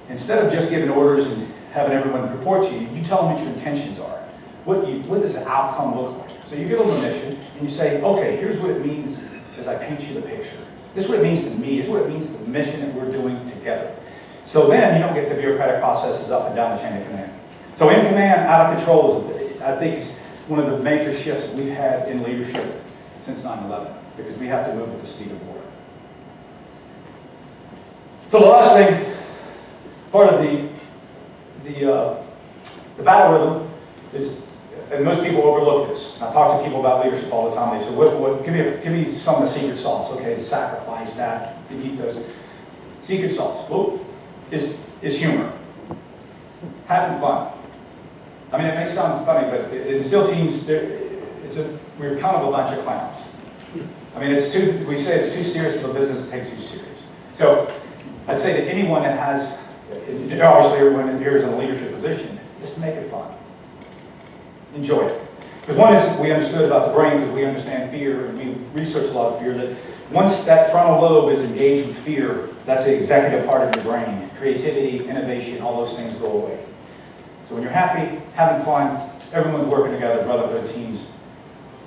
Instead of just giving orders and having everyone report to you, you tell them what your intentions are. What does the outcome look like? So you give them a mission, and you say, okay, here's what it means as I paint you the picture. This is what it means to me. This is what it means to the mission that we're doing together. So then you don't get the bureaucratic processes up and down the chain of command. So in command, out of control, I think is one of the major shifts that we've had in leadership since 9/11, because we have to move at the speed of war. So the last thing, part of the battle rhythm is, and most people overlook this. I talk to people about leadership all the time. They say, give me some of the secret sauce. Okay, the sacrifice, that, you eat those. Secret sauce, well, is humor. Having fun. I mean, it may sound funny, but in SEAL teams, we're kind of a bunch of clowns. I mean, we say it's too serious of a business to take too serious. So I'd say to anyone that has, obviously everyone here is in a leadership position, just make it fun. Enjoy it. Because one is, we understood about the brain because we understand fear, and we research a lot of fear, that once that frontal lobe is engaged with fear, that's the executive part of your brain. Creativity, innovation, all those things go away. So when you're happy, having fun, everyone's working together, brotherhood teams,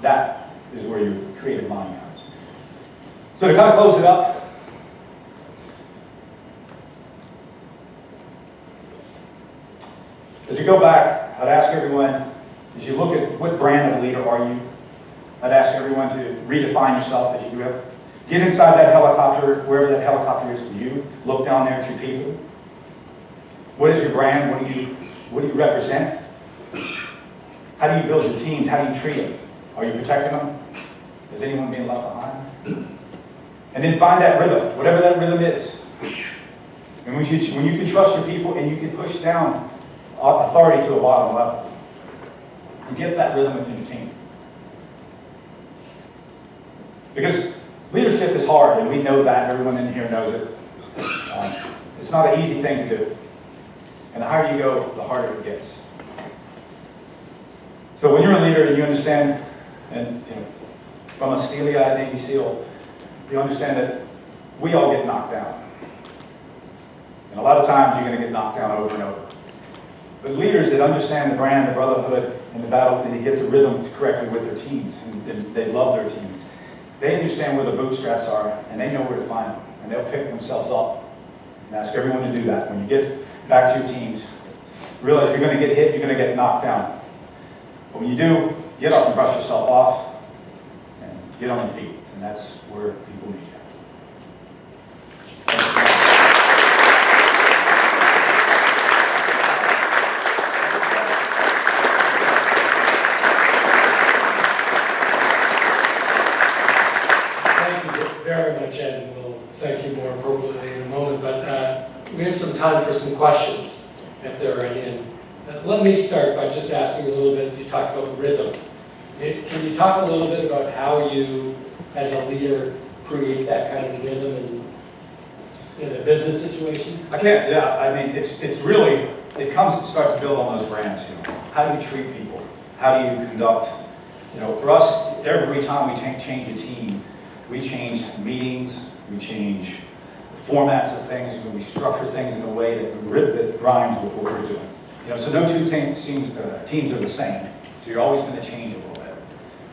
that is where your creative mind comes. So to kind of close it up, as you go back, I'd ask everyone, as you look at what brand of leader are you, I'd ask everyone to redefine yourself as you do it. Get inside that helicopter, wherever that helicopter is for you. Look down there at your people. What is your brand? What do you represent? How do you build your teams? How do you treat them? Are you protecting them? Is anyone being left behind? And then find that rhythm, whatever that rhythm is. And when you can trust your people and you can push down authority to a bottom level, and get that rhythm within your team. Because leadership is hard, and we know that. Everyone in here knows it. It's not an easy thing to do. And the higher you go, the harder it gets. So when you're a leader and you understand, and from a steely-eyed Navy SEAL, you understand that we all get knocked down. And a lot of times you're going to get knocked down over and over. But leaders that understand the brand, the brotherhood, and the battle, and they get the rhythm correctly with their teams, and they love their teams. They understand where the bootstraps are, and they know where to find them. And they'll pick themselves up. And ask everyone to do that. When you get back to your teams, realize you're going to get hit, you're going to get knocked down. But when you do, get up and brush yourself off, and get on your feet. And that's where people need you. Very much, Ed, and we'll thank you more appropriately in a moment, but we have some time for some questions, if there are any. And let me start by just asking a little bit, you talked about rhythm. Can you talk a little bit about how you, as a leader, create that kind of rhythm in a business situation? I can, yeah. I mean, it's really, it starts to build on those brands, How do you treat people? How do you conduct, for us, every time we change a team, we change meetings, we change formats of things, we structure things in a way that rhymes with what we're doing. So no two teams are the same, so you're always going to change a little bit.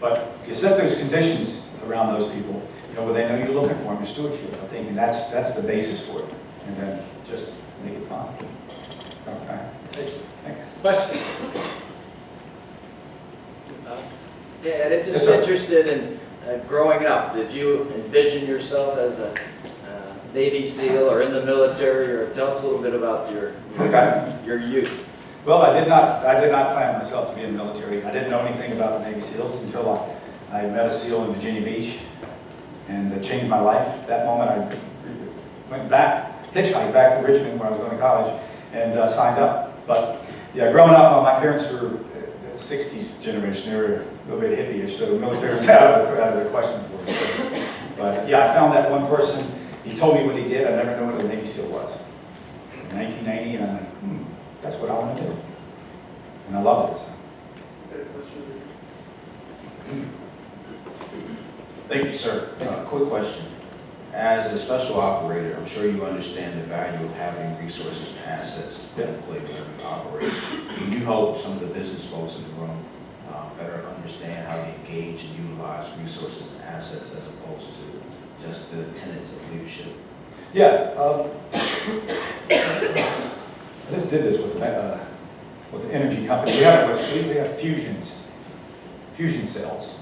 But you set those conditions around those people, where they know you're looking for them, your stewardship, I think, and that's the basis for it. And then just make it fun. Okay. Thank you. Questions? Yeah, and I'm just Yes, sir. interested in growing up. Did you envision yourself as a Navy SEAL or in the military? Or tell us a little bit about your youth. Well, I did not plan myself to be in the military. I didn't know anything about the Navy SEALs until I met a SEAL in Virginia Beach, and it changed my life. That moment, I went back, hitchhiked back to Richmond where I was going to college, and signed up. But yeah, growing up, my parents were the 60s generation. They were a little bit hippie-ish, so the military was out of the question for me. But yeah, I found that one person. He told me what he did. I never knew what a Navy SEAL was. In 1990, and I'm like, that's what I want to do. And I loved it. Thank you, sir. Quick question. As a special operator, I'm sure you understand the value of having resources and assets to put in play when you operate. Can you help some of the business folks in the room better understand how to engage and utilize resources and assets as opposed to just the tenets of leadership? Yeah. I just did this with the energy company. We have fusion cells.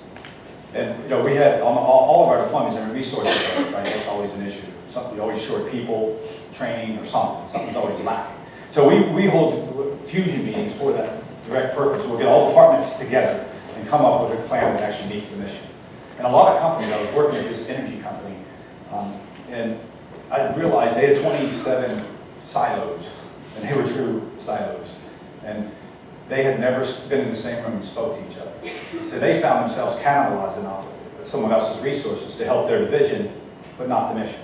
And we had on all of our deployments and resources, right? That's always an issue. You're always short people, training, or something. Something's always lacking. So we hold fusion meetings for that direct purpose. We'll get all departments together and come up with a plan that actually meets the mission. And a lot of companies, I was working at this energy company, and I realized they had 27 silos, and they were true silos. And they had never been in the same room and spoke to each other. So they found themselves cannibalizing off of someone else's resources to help their division, but not the mission.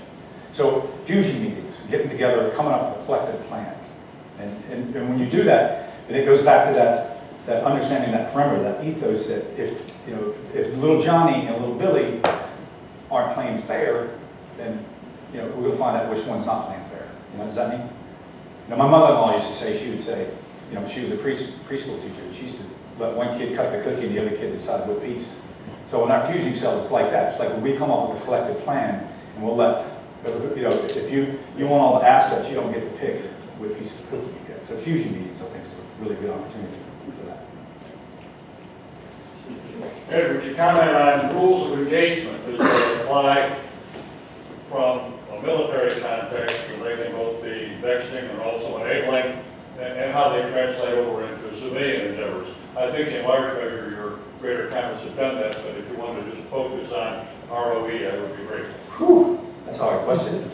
So fusion meetings, getting together, coming up with a collective plan. And when you do that, and it goes back to that understanding, that perimeter, that ethos, that if little Johnny and little Billy aren't playing fair, then we're going to find out which one's not playing fair. Does that mean? My mother-in-law used to say, she would say, she was a preschool teacher, she used to let one kid cut the cookie and the other kid decide what piece. So in our fusing cells, it's like that. It's like when we come up with a collective plan, and we'll let, if you want all the assets, you don't get to pick what piece of cookie you get. So fusion meetings, I think, is a really good opportunity for that. Ed, would you comment on rules of engagement as they apply from a military context, where they can both be vexing and also enabling, and how they translate over into civilian endeavors? I think in large measure your greater comments have done that, but if you want to just focus on ROE, I would be grateful. Whew, that's a hard question.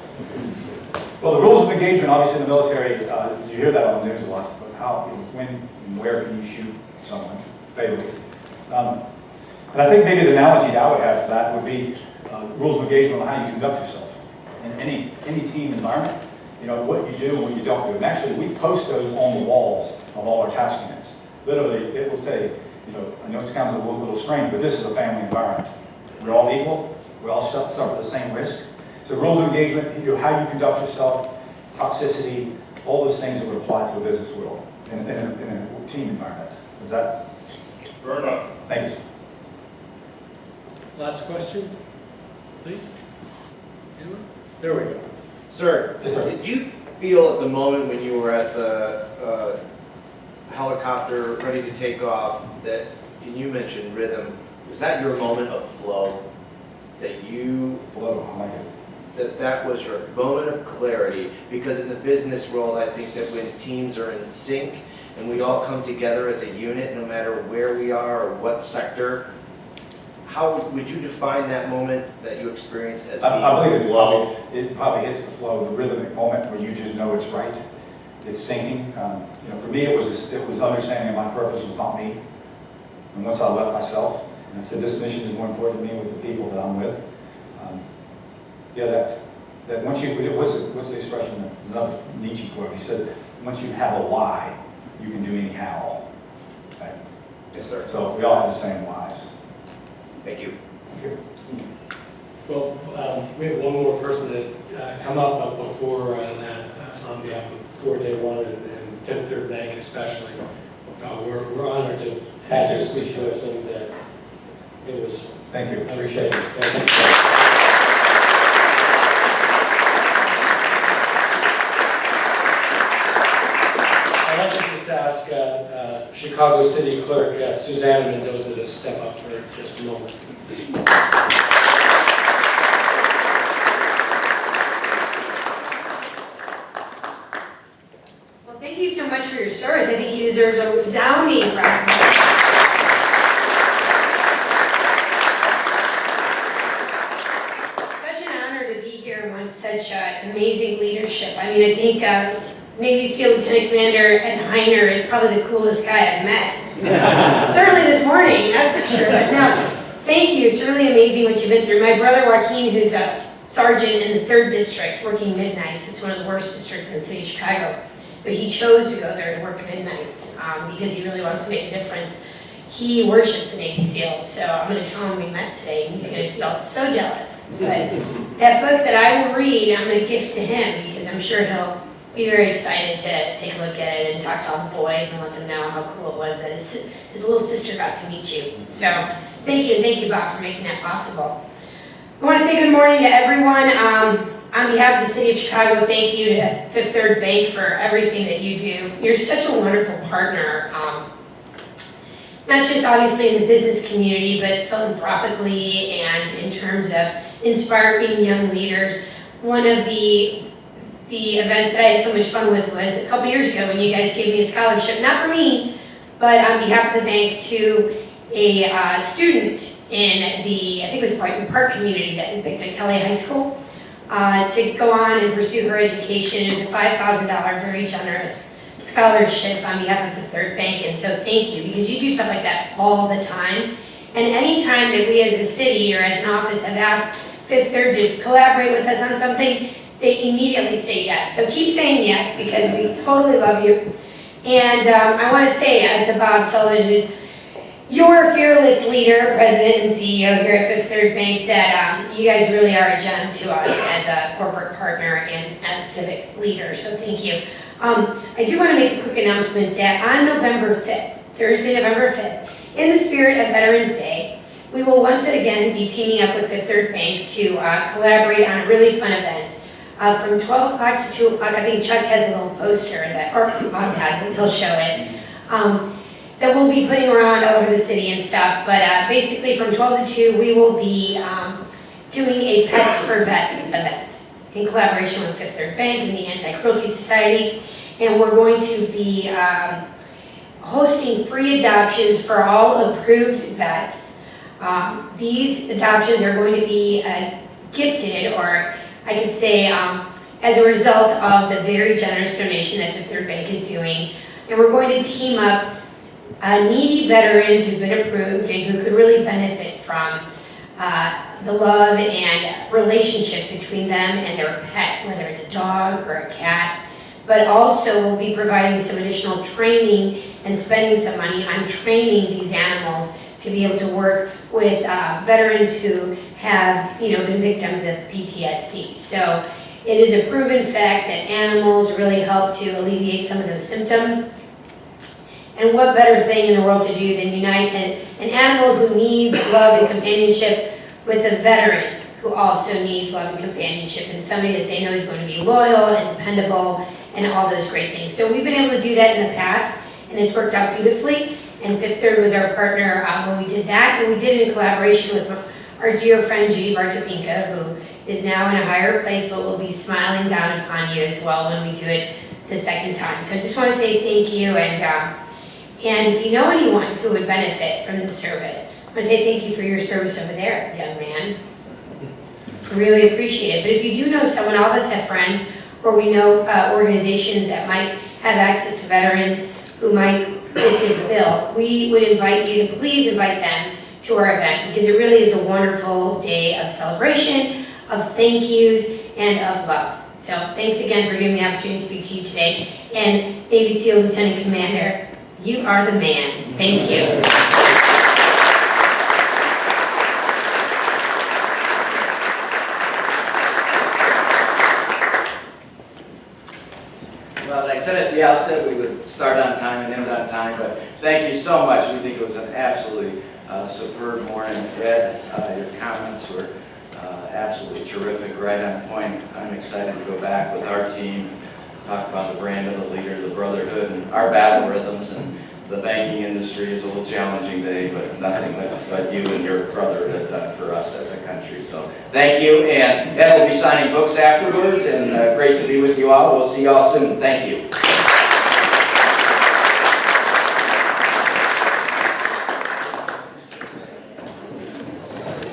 Well, the rules of engagement, obviously in the military, you hear that on the news a lot, but how, when and where can you shoot someone fatally? And I think maybe the analogy that I would have for that would be rules of engagement on how you conduct yourself in any team environment. What you do and what you don't do. And actually, we post those on the walls of all our task units. Literally, it will say, I know it sounds a little strange, but this is a family environment. We're all equal. We all suffer the same risk. So rules of engagement, how you conduct yourself, toxicity, all those things that would apply to a business world in a team environment. Is that? Fair enough. Thank you. Last question, please. Anyone? There we go. Sir, Yes, sir. did you feel at the moment when you were at the helicopter ready to take off that, and you mentioned rhythm, was that your moment of flow? That you, Flow, I like it. that was your moment of clarity? Because in the business world, I think that when teams are in sync and we all come together as a unit, no matter where we are or what sector, how would you define that moment that you experienced as being I believe flow? it probably hits the flow, the rhythmic moment where you just know it's right. It's sinking. For me, it was understanding my purpose was not me. And once I left myself, and I said, this mission is more important to me with the people that I'm with. That once you, what's the expression? Another Nietzsche quote. He said, once you have a why, you can do anyhow. Right? Yes, sir. So we all have the same whys. Thank you. Well, we have one more person that come up before that on behalf of FortéONE and Fifth Third Bank especially. We're honored to have you speak to us, and it was. Thank you. Appreciate it. Thank you. I'd like to just ask Chicago City Clerk Susanna Mendoza to step up for just a moment. Well, thank you so much for your service. I think he deserves a resounding round. Such an honor to be here among such amazing leadership. I mean, I think Navy SEAL Lieutenant Commander Ed Hiner is probably the coolest guy I've met. Certainly this morning, that's for sure. But no, thank you. It's really amazing what you've been through. My brother Joaquin, who's a sergeant in the 3rd District, working midnights. It's one of the worst districts in the city of Chicago. But he chose to go there to work midnights because he really wants to make a difference. He worships the Navy SEALs, so I'm going to tell him we met today, and he's going to feel so jealous. But that book that I will read, I'm going to gift to him because I'm sure he'll be very excited to take a look at it and talk to all the boys and let them know how cool it was that his little sister got to meet you. So thank you, Bob, for making that possible. I want to say good morning to everyone. On behalf of the City of Chicago, thank you to Fifth Third Bank for everything that you do. You're such a wonderful partner, not just obviously in the business community, but philanthropically and in terms of inspiring young leaders. One of the events that I had so much fun with was a couple years ago when you guys gave me a scholarship, not for me, but on behalf of the bank to a student in I think it was Brighton Park community that we picked at Kelly High School. To go on and pursue her education. It was a $5,000 very generous scholarship on behalf of the Third Bank, and so thank you, because you do stuff like that all the time. And any time that we as a city or as an office have asked Fifth Third to collaborate with us on something, they immediately say yes. So keep saying yes, because we totally love you. And I want to say to Bob Sullivan, who's your fearless leader, president and CEO here at Fifth Third Bank, that you guys really are a gem to us as a corporate partner and as civic leader, so thank you. I do want to make a quick announcement that on November 5th, Thursday, November 5th, in the spirit of Veterans Day, we will once again be teaming up with Fifth Third Bank to collaborate on a really fun event. From 12 o'clock to 2 o'clock, I think Chuck has a little poster that, or Bob has it, he'll show it, that we'll be putting around all over the city and stuff. But basically from 12 to 2, we will be doing a Pets for Vets event in collaboration with Fifth Third Bank and the Anti-Cruelty Society. And we're going to be hosting free adoptions for all approved vets. These adoptions are going to be gifted, or I could say as a result of the very generous donation that Fifth Third Bank is doing. And we're going to team up needy veterans who've been approved and who could really benefit from the love and relationship between them and their pet, whether it's a dog or a cat. But also we'll be providing some additional training and spending some money on training these animals to be able to work with veterans who have, been victims of PTSD. So it is a proven fact that animals really help to alleviate some of those symptoms. And what better thing in the world to do than unite an animal who needs love and companionship with a veteran who also needs love and companionship, and somebody that they know is going to be loyal and dependable and all those great things. So we've been able to do that in the past, and it's worked out beautifully. And Fifth Third was our partner when we did that, and we did it in collaboration with our dear friend Judy Bartopinka, who is now in a higher place, but will be smiling down upon you as well when we do it the second time. So I just want to say thank you, and if you know anyone who would benefit from this service, I want to say thank you for your service over there, young man. Really appreciate it. But if you do know someone, all of us have friends, or we know organizations that might have access to veterans who might fit this bill, we would invite you to please invite them to our event, because it really is a wonderful day of celebration, of thank yous, and of love. So thanks again for giving me the opportunity to speak to you today. And Navy SEAL Lieutenant Commander, you are the man. Thank you. Well, as I said at the outset, we would start on time and end on time, but thank you so much. We think it was an absolutely superb morning. Ed, your comments were absolutely terrific, right on point. I'm excited to go back with our team, talk about the brand of the leader, the brotherhood, and our battle rhythms. And the banking industry is a little challenging day, but nothing but you and your brother have done for us as a country. So thank you, and Ed will be signing books afterwards, and great to be with you all. We'll see you all soon. Thank you.